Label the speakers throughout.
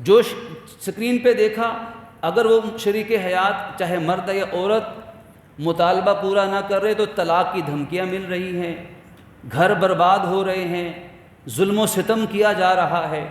Speaker 1: جو سکرین پہ دیکھا، اگر وہ شریک حیات چاہے مرد یا عورت مطالبہ پورا نہ کر رہے تو طلاق کی دھمکیاں مل رہی ہیں، گھر برباد ہو رہے ہیں، ظلم و ستم کیا جا رہا ہے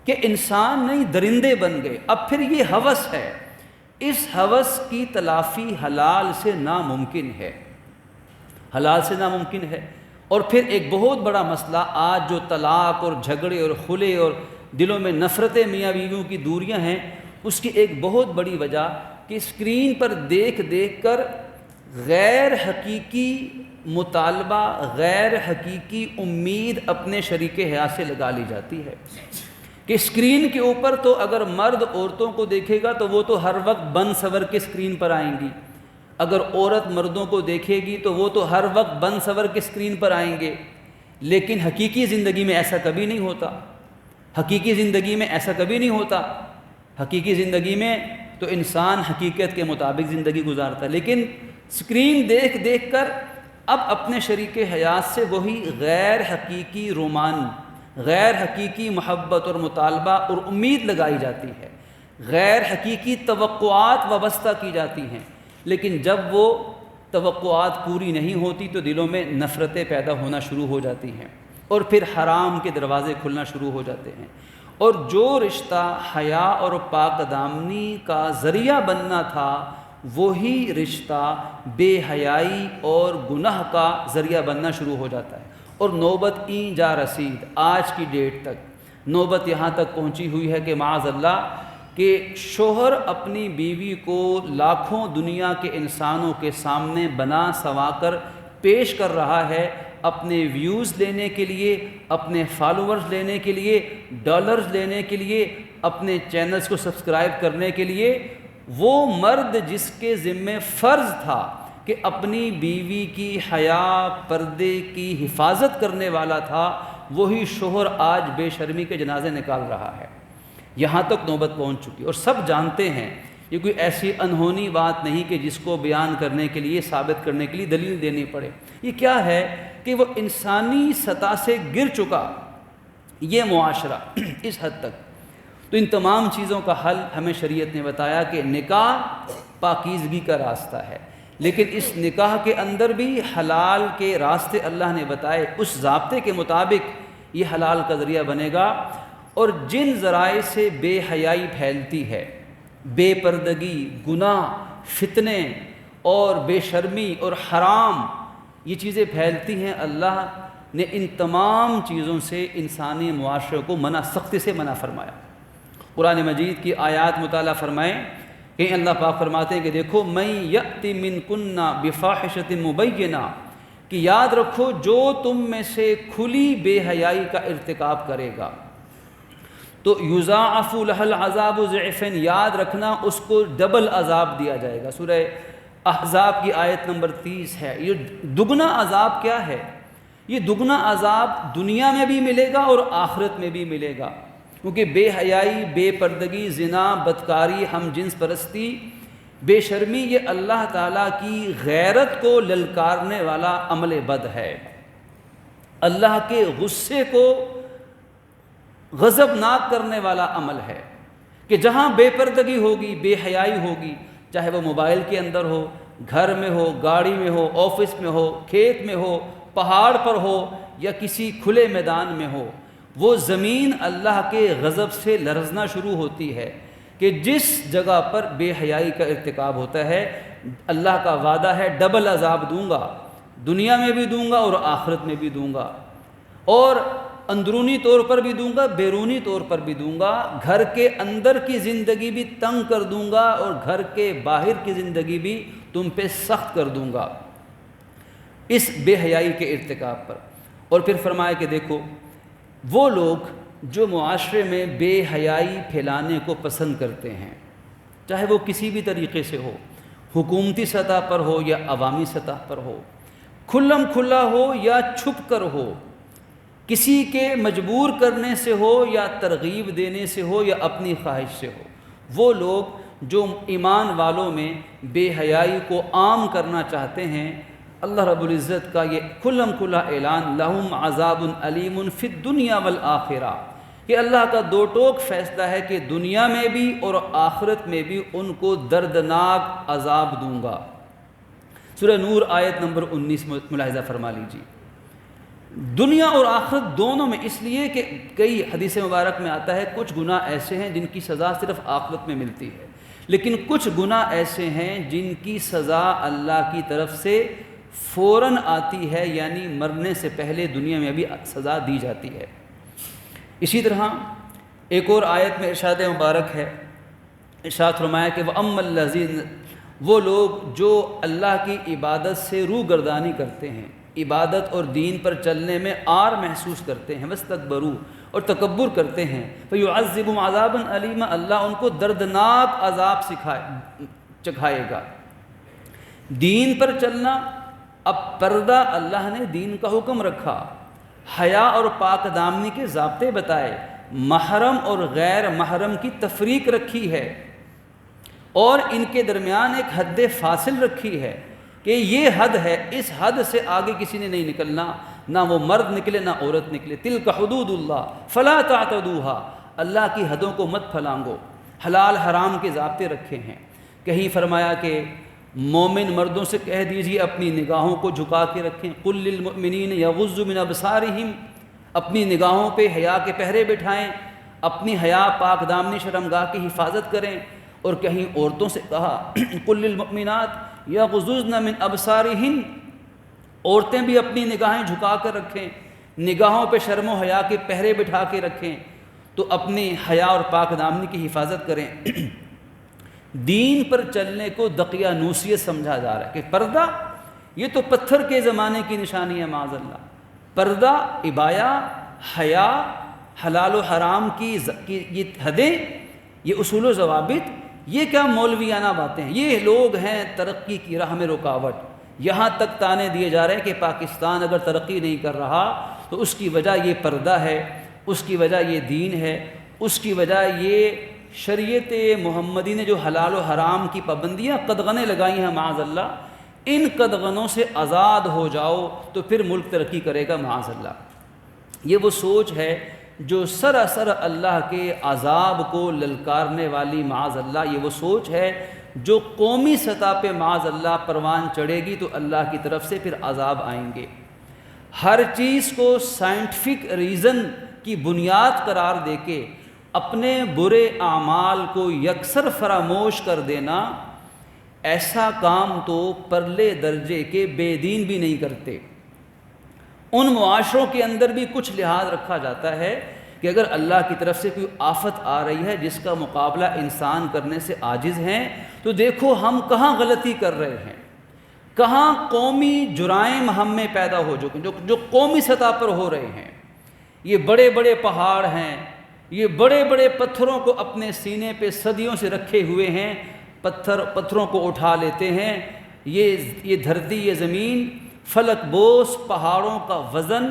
Speaker 1: کہ انسان نہیں درندے بن گئے۔ اب پھر یہ ہوس ہے، اس ہوس کی تلافی حلال سے ناممکن ہے، حلال سے ناممکن ہے۔ اور پھر ایک بہت بڑا مسئلہ آج جو طلاق اور جھگڑے اور خلے اور دلوں میں نفرتیں میاں بیویوں کی دوریاں ہیں، اس کی ایک بہت بڑی وجہ کہ اسکرین پر دیکھ دیکھ کر غیر حقیقی مطالبہ، غیر حقیقی امید اپنے شریک حیات سے لگا لی جاتی ہے کہ اسکرین کے اوپر تو اگر مرد عورتوں کو دیکھے گا تو وہ تو ہر وقت بن سور کے اسکرین پر آئیں گی، اگر عورت مردوں کو دیکھے گی تو وہ تو ہر وقت بن سور کے اسکرین پر آئیں گے۔ لیکن حقیقی زندگی میں ایسا کبھی نہیں ہوتا، حقیقی زندگی میں ایسا کبھی نہیں ہوتا۔ حقیقی زندگی میں تو انسان حقیقت کے مطابق زندگی گزارتا ہے، لیکن اسکرین دیکھ دیکھ کر اب اپنے شریک حیات سے وہی غیر حقیقی رومان، غیر حقیقی محبت اور مطالبہ اور امید لگائی جاتی ہے، غیر حقیقی توقعات وابستہ کی جاتی ہیں۔ لیکن جب وہ توقعات پوری نہیں ہوتی تو دلوں میں نفرتیں پیدا ہونا شروع ہو جاتی ہیں اور پھر حرام کے دروازے کھلنا شروع ہو جاتے ہیں، اور جو رشتہ حیا اور پاک دامنی کا ذریعہ بننا تھا وہی رشتہ بے حیائی اور گناہ کا ذریعہ بننا شروع ہو جاتا ہے۔ اور نوبت این جا رسید، آج کی ڈیٹ تک نوبت یہاں تک پہنچی ہوئی ہے کہ معاذ اللہ کہ شوہر اپنی بیوی کو لاکھوں دنیا کے انسانوں کے سامنے بنا سوا کر پیش کر رہا ہے، اپنے ویوز لینے کے لیے، اپنے فالوورز لینے کے لیے، ڈالرز لینے کے لیے، اپنے چینلز کو سبسکرائب کرنے کے لیے۔ وہ مرد جس کے ذمے فرض تھا کہ اپنی بیوی کی حیا پردے کی حفاظت کرنے والا تھا، وہی شوہر آج بے شرمی کے جنازے نکال رہا ہے۔ یہاں تک نوبت پہنچ چکی، اور سب جانتے ہیں یہ کوئی ایسی انہونی بات نہیں کہ جس کو بیان کرنے کے لیے، ثابت کرنے کے لیے دلیل دینی پڑے۔ یہ کیا ہے کہ وہ انسانی سطح سے گر چکا یہ معاشرہ اس حد تک۔ تو ان تمام چیزوں کا حل ہمیں شریعت نے بتایا کہ نکاح پاکیزگی کا راستہ ہے، لیکن اس نکاح کے اندر بھی حلال کے راستے اللہ نے بتائے، اس ضابطے کے مطابق یہ حلال کا ذریعہ بنے گا۔ اور جن ذرائع سے بے حیائی پھیلتی ہے، بے پردگی، گناہ، فتنے اور بے شرمی اور حرام، یہ چیزیں پھیلتی ہیں، اللہ نے ان تمام چیزوں سے انسانی معاشرے کو سختی سے منع فرمایا۔ قرآن مجید کی آیات مطالعہ فرمائیں کہ اللہ پاک فرماتے ہیں کہ دیکھو من یأتی منکن بفاحشۃ مبینہ، کہ یاد رکھو جو تم میں سے کھلی بے حیائی کا ارتکاب کرے گا تو یضاعف لہ العذاب ضعفین، یاد رکھنا اس کو ڈبل عذاب دیا جائے گا۔ سورہ احزاب کی آیت نمبر 30 ہے۔ یہ دگنا عذاب کیا ہے؟ یہ دگنا عذاب دنیا میں بھی ملے گا اور آخرت میں بھی ملے گا، کیونکہ بے حیائی، بے پردگی، زنا، بدکاری، ہم جنس پرستی، بے شرمی، یہ اللہ تعالیٰ کی غیرت کو للکارنے والا عمل بد ہے، اللہ کے غصے کو غضبناک کرنے والا عمل ہے۔ کہ جہاں بے پردگی ہوگی، بے حیائی ہوگی، چاہے وہ موبائل کے اندر ہو، گھر میں ہو، گاڑی میں ہو، آفس میں ہو، کھیت میں ہو، پہاڑ پر ہو یا کسی کھلے میدان میں ہو، وہ زمین اللہ کے غضب سے لرزنا شروع ہوتی ہے کہ جس جگہ پر بے حیائی کا ارتکاب ہوتا ہے اللہ کا وعدہ ہے ڈبل عذاب دوں گا، دنیا میں بھی دوں گا اور آخرت میں بھی دوں گا، اور اندرونی طور پر بھی دوں گا، بیرونی طور پر بھی دوں گا، گھر کے اندر کی زندگی بھی تنگ کر دوں گا اور گھر کے باہر کی زندگی بھی تم پہ سخت کر دوں گا اس بے حیائی کے ارتکاب پر۔ اور پھر فرمایا کہ دیکھو وہ لوگ جو معاشرے میں بے حیائی پھیلانے کو پسند کرتے ہیں، چاہے وہ کسی بھی طریقے سے ہو، حکومتی سطح پر ہو یا عوامی سطح پر ہو، کھلم کھلا ہو یا چھپ کر ہو، کسی کے مجبور کرنے سے ہو یا ترغیب دینے سے ہو یا اپنی خواہش سے ہو، وہ لوگ جو ایمان والوں میں بے حیائی کو عام کرنا چاہتے ہیں، اللہ رب العزت کا یہ کھلم کھلا اعلان لہم عذاب علیم فی الدنیا والآخرہ، کہ اللہ کا دو ٹوک فیصلہ ہے کہ دنیا میں بھی اور آخرت میں بھی ان کو دردناک عذاب دوں گا۔ سورہ نور آیت نمبر 19 ملاحظہ فرما لیجیے۔ دنیا اور آخرت دونوں میں، اس لیے کہ کئی حدیث مبارک میں آتا ہے کچھ گناہ ایسے ہیں جن کی سزا صرف آخرت میں ملتی ہے، لیکن کچھ گناہ ایسے ہیں جن کی سزا اللہ کی طرف سے فوراً آتی ہے، یعنی مرنے سے پہلے دنیا میں بھی سزا دی جاتی ہے۔ اسی طرح ایک اور آیت میں ارشاد مبارک ہے، ارشاد فرمایا کہ وَأَمَّا الَّذِينَ، وہ لوگ جو اللہ کی عبادت سے روگردانی کرتے ہیں، عبادت اور دین پر چلنے میں آر محسوس کرتے ہیں، وَاسْتَكْبَرُوا، اور تکبر کرتے ہیں، فَيُعَذِّبُهُمْ عَذَابًا أَلِيمًا، اللہ ان کو دردناک عذاب چکھائے گا۔ دین پر چلنا، اب پردہ، اللہ نے دین کا حکم رکھا، حیا اور پاک دامنی کے ضابطے بتائے، محرم اور غیر محرم کی تفریق رکھی ہے، اور ان کے درمیان ایک حد فاصل رکھی ہے کہ یہ حد ہے، اس حد سے آگے کسی نے نہیں نکلنا، نہ وہ مرد نکلے نہ عورت نکلے۔ تلک حدود اللہ فلا تعتدوها، اللہ کی حدوں کو مت پھلانگو، حلال حرام کے ضابطے رکھے ہیں۔ کہیں فرمایا کہ مومن مردوں سے کہہ دیجیے اپنی نگاہوں کو جھکا کے رکھیں، قل للمؤمنین یغضوا من ابصارہم، اپنی نگاہوں پہ حیا کے پہرے بٹھائیں، اپنی حیا پاک دامنی شرمگاہ کی حفاظت کریں۔ اور کہیں عورتوں سے کہا قل للمؤمنات یغضضن من ابصارہن، عورتیں بھی اپنی نگاہیں جھکا کر رکھیں، نگاہوں پہ شرم و حیا کے پہرے بٹھا کے رکھیں، تو اپنی حیا اور پاک دامنی کی حفاظت کریں۔ دین پر چلنے کو دقیانوسیت سمجھا جا رہا ہے کہ پردہ یہ تو پتھر کے زمانے کی نشانی ہے، معاذ اللہ۔ پردہ، عبایا، حیا، حلال و حرام کی یہ حدیں، یہ اصول و ضوابط، یہ کیا مولویانہ باتیں ہیں؟ یہ لوگ ہیں ترقی کی راہ میں رکاوٹ۔ یہاں تک تانے دیے جا رہے ہیں کہ پاکستان اگر ترقی نہیں کر رہا تو اس کی وجہ یہ پردہ ہے، اس کی وجہ یہ دین ہے، اس کی وجہ یہ شریعت محمدی نے جو حلال و حرام کی پابندیاں قدغنیں لگائی ہیں، معاذ اللہ، ان قدغنوں سے آزاد ہو جاؤ تو پھر ملک ترقی کرے گا، معاذ اللہ۔ یہ وہ سوچ ہے جو سراسر اللہ کے عذاب کو للکارنے والی، معاذ اللہ، یہ وہ سوچ ہے جو قومی سطح پہ معاذ اللہ پروان چڑھے گی تو اللہ کی طرف سے پھر عذاب آئیں گے۔ ہر چیز کو سائنٹیفک ریزن کی بنیاد قرار دے کے اپنے برے اعمال کو یکسر فراموش کر دینا، ایسا کام تو پرلے درجے کے بے دین بھی نہیں کرتے۔ ان معاشروں کے اندر بھی کچھ لحاظ رکھا جاتا ہے کہ اگر اللہ کی طرف سے کوئی آفت آ رہی ہے جس کا مقابلہ انسان کرنے سے عاجز ہیں، تو دیکھو ہم کہاں غلطی کر رہے ہیں، کہاں قومی جرائم ہم میں پیدا ہو جو قومی سطح پر ہو رہے ہیں۔ یہ بڑے بڑے پہاڑ ہیں، یہ بڑے بڑے پتھروں کو اپنے سینے پہ صدیوں سے رکھے ہوئے ہیں، پتھروں کو اٹھا لیتے ہیں۔ یہ دھرتی، یہ زمین فلک بوس پہاڑوں کا وزن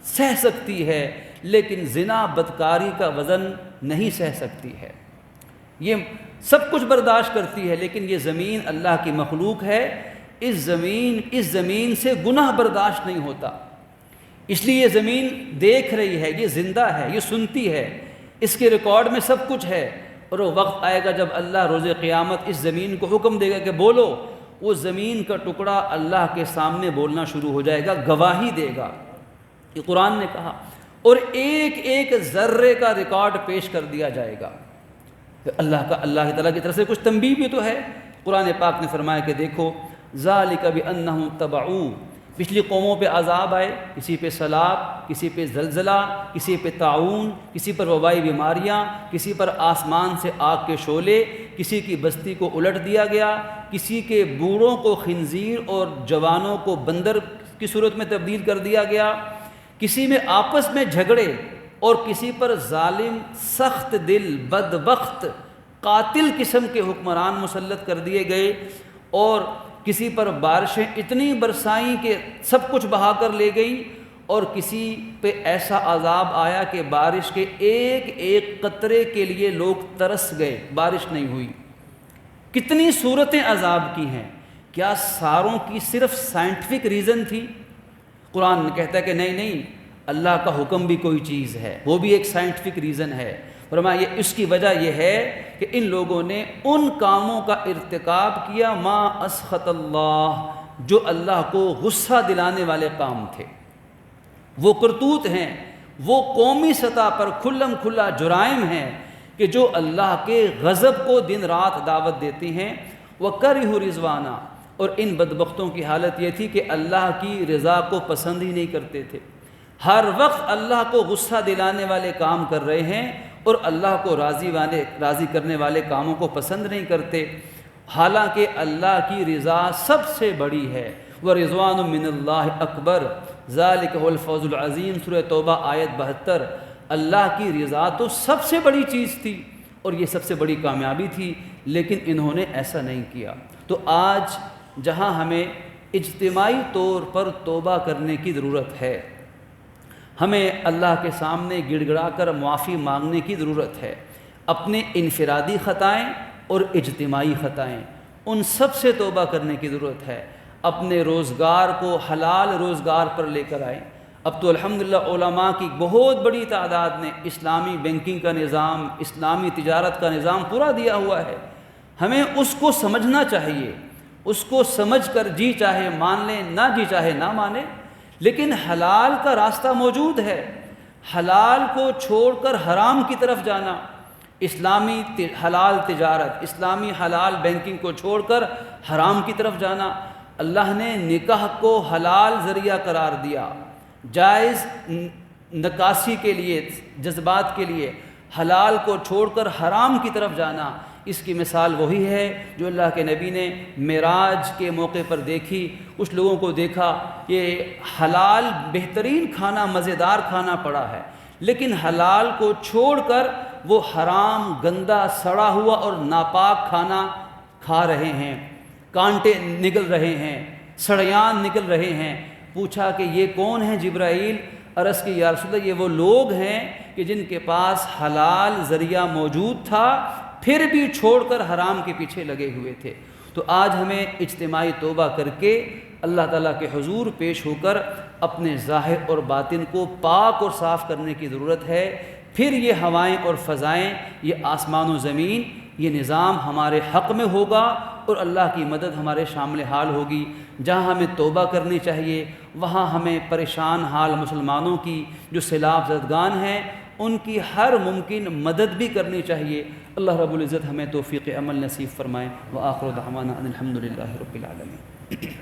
Speaker 1: سہ سکتی ہے، لیکن زنا بدکاری کا وزن نہیں سہ سکتی ہے۔ یہ سب کچھ برداشت کرتی ہے، لیکن یہ زمین اللہ کی مخلوق ہے، اس زمین سے گناہ برداشت نہیں ہوتا۔ اس لیے یہ زمین دیکھ رہی ہے، یہ زندہ ہے، یہ سنتی ہے، اس کے ریکارڈ میں سب کچھ ہے، اور وہ وقت آئے گا جب اللہ روز قیامت اس زمین کو حکم دے گا کہ بولو، وہ زمین کا ٹکڑا اللہ کے سامنے بولنا شروع ہو جائے گا، گواہی دے گا۔ یہ قرآن نے کہا، اور ایک ایک ذرے کا ریکارڈ پیش کر دیا جائے گا۔ اللہ تعالیٰ کی طرف سے کچھ تنبیہ بھی تو ہے۔ قرآن پاک نے فرمایا کہ دیکھو ذالک بانہم تبعوا، پچھلی قوموں پہ عذاب آئے، کسی پہ سیلاب، کسی پہ زلزلہ، کسی پہ طاعون، کسی پر وبائی بیماریاں، کسی پر آسمان سے آگ کے شعلے، کسی کی بستی کو الٹ دیا گیا، کسی کے بوڑھوں کو خنزیر اور جوانوں کو بندر کی صورت میں تبدیل کر دیا گیا، کسی میں آپس میں جھگڑے، اور کسی پر ظالم، سخت دل، بدبخت، قاتل قسم کے حکمران مسلط کر دیے گئے، اور کسی پر بارشیں اتنی برسائیں کہ سب کچھ بہا کر لے گئی، اور کسی پہ ایسا عذاب آیا کہ بارش کے ایک ایک قطرے کے لیے لوگ ترس گئے، بارش نہیں ہوئی۔ کتنی صورتیں عذاب کی ہیں، کیا ساروں کی صرف سائنٹیفک ریزن تھی؟ قرآن کہتا ہے کہ نہیں، اللہ کا حکم بھی کوئی چیز ہے، وہ بھی ایک سائنٹیفک ریزن ہے۔ فرمایا یہ اس کی وجہ یہ ہے کہ ان لوگوں نے ان کاموں کا ارتکاب کیا ما اسخط اللہ، جو اللہ کو غصہ دلانے والے کام تھے، وہ کرتوت ہیں، وہ قومی سطح پر کھلم کھلا جرائم ہیں کہ جو اللہ کے غضب کو دن رات دعوت دیتی ہیں۔ وَكَرِهُ رِضْوَانَ، اور ان بدبختوں کی حالت یہ تھی کہ اللہ کی رضا کو پسند ہی نہیں کرتے تھے، ہر وقت اللہ کو غصہ دلانے والے کام کر رہے ہیں اور اللہ کو راضی کرنے والے کاموں کو پسند نہیں کرتے، حالانکہ اللہ کی رضا سب سے بڑی ہے۔ وَرِضْوَانٌ مِّنَ اللَّهِ أَكْبَرُ ذَلِكَ هُوَ الْفَوْزُ الْعَظِيمُ، سورہ توبہ آیت 72۔ اللہ کی رضا تو سب سے بڑی چیز تھی اور یہ سب سے بڑی کامیابی تھی، لیکن انہوں نے ایسا نہیں کیا۔ تو آج جہاں ہمیں اجتماعی طور پر توبہ کرنے کی ضرورت ہے، ہمیں اللہ کے سامنے گڑ گڑا کر معافی مانگنے کی ضرورت ہے، اپنے انفرادی خطائیں اور اجتماعی خطائیں ان سب سے توبہ کرنے کی ضرورت ہے۔ اپنے روزگار کو حلال روزگار پر لے کر آئیں۔ اب تو الحمدللہ علماء کی بہت بڑی تعداد نے اسلامی بینکنگ کا نظام، اسلامی تجارت کا نظام پورا دیا ہوا ہے، ہمیں اس کو سمجھنا چاہیے، اس کو سمجھ کر جی چاہے مان لیں، نہ جی چاہے نہ مانیں، لیکن حلال کا راستہ موجود ہے۔ حلال کو چھوڑ کر حرام کی طرف جانا، اسلامی حلال تجارت، اسلامی حلال بینکنگ کو چھوڑ کر حرام کی طرف جانا، اللہ نے نکاح کو حلال ذریعہ قرار دیا، جائز نکاسی کے لیے، جذبات کے لیے، حلال کو چھوڑ کر حرام کی طرف جانا، اس کی مثال وہی ہے جو اللہ کے نبی نے معراج کے موقع پر دیکھی۔ کچھ لوگوں کو دیکھا کہ حلال بہترین کھانا، مزیدار کھانا پڑا ہے، لیکن حلال کو چھوڑ کر وہ حرام، گندا، سڑا ہوا اور ناپاک کھانا کھا رہے ہیں، کانٹے نگل رہے ہیں، سڑیان نکل رہے ہیں۔ پوچھا کہ یہ کون ہیں جبرائیل؟ عرض کی یا رسول اللہ یہ وہ لوگ ہیں کہ جن کے پاس حلال ذریعہ موجود تھا پھر بھی چھوڑ کر حرام کے پیچھے لگے ہوئے تھے۔ تو آج ہمیں اجتماعی توبہ کر کے اللہ تعالیٰ کے حضور پیش ہو کر اپنے ظاہر اور باطن کو پاک اور صاف کرنے کی ضرورت ہے۔ پھر یہ ہوائیں اور فضائیں، یہ آسمان و زمین، یہ نظام ہمارے حق میں ہوگا اور اللہ کی مدد ہمارے شامل حال ہوگی۔ جہاں ہمیں توبہ کرنی چاہیے وہاں ہمیں پریشان حال مسلمانوں کی جو سیلاب زدگان ہیں ان کی ہر ممکن مدد بھی کرنی چاہیے۔ اللہ رب العزت ہمیں توفیق عمل نصیب فرمائے۔ وآخر دعوانا ان الحمد للہ رب العالمین۔